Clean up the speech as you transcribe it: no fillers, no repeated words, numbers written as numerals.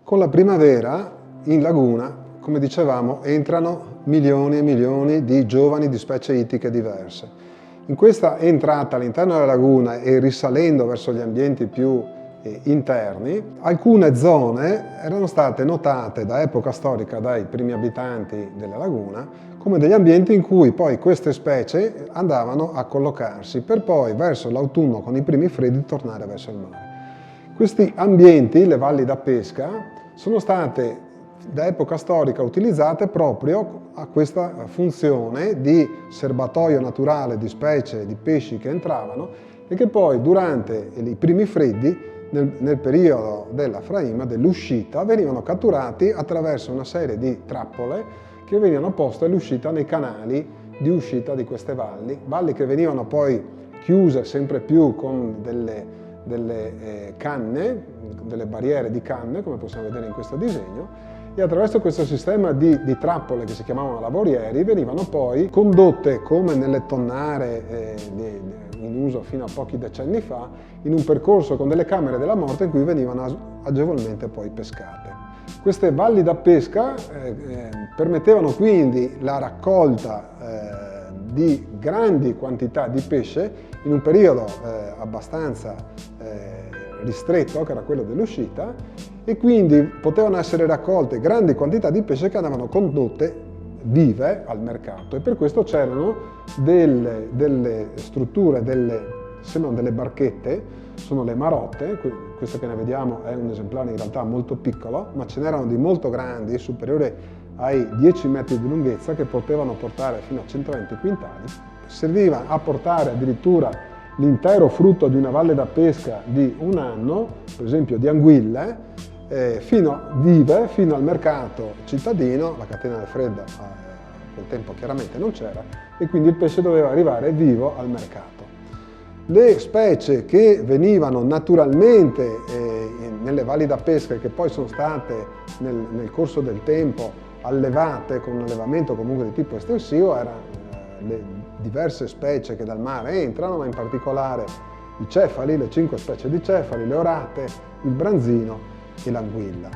Con la primavera in laguna, come dicevamo, entrano milioni e milioni di giovani di specie ittiche diverse. In questa entrata all'interno della laguna e risalendo verso gli ambienti più interni, alcune zone erano state notate da epoca storica dai primi abitanti della laguna come degli ambienti in cui poi queste specie andavano a collocarsi per poi verso l'autunno con i primi freddi tornare verso il mare. Questi ambienti, le valli da pesca, sono state da epoca storica utilizzate proprio a questa funzione di serbatoio naturale di specie di pesci che entravano e che poi durante i primi freddi, nel periodo della fraima, dell'uscita, venivano catturati attraverso una serie di trappole che venivano poste all'uscita nei canali di uscita di queste valli che venivano poi chiuse sempre più con delle canne, delle barriere di canne, come possiamo vedere in questo disegno, e attraverso questo sistema di trappole che si chiamavano lavorieri venivano poi condotte come nelle tonnare in uso fino a pochi decenni fa, in un percorso con delle camere della morte in cui venivano agevolmente poi pescate. Queste valli da pesca permettevano quindi la raccolta di grandi quantità di pesce in un periodo abbastanza ristretto, che era quello dell'uscita, e quindi potevano essere raccolte grandi quantità di pesce che andavano condotte vive al mercato, e per questo c'erano delle strutture, sembrano delle barchette, sono le marotte. Questa che ne vediamo è un esemplare in realtà molto piccolo, ma ce n'erano di molto grandi, superiori ai 10 metri di lunghezza, che potevano portare fino a 120 quintali. Serviva a portare addirittura l'intero frutto di una valle da pesca di un anno, per esempio di anguille, fino al mercato cittadino. La catena del freddo a quel tempo chiaramente non c'era, e quindi il pesce doveva arrivare vivo al mercato. Le specie che venivano naturalmente nelle valli da pesca e che poi sono state nel corso del tempo allevate con un allevamento comunque di tipo estensivo erano le diverse specie che dal mare entrano, ma in particolare i cefali, le 5 specie di cefali, le orate, il branzino e l'anguilla.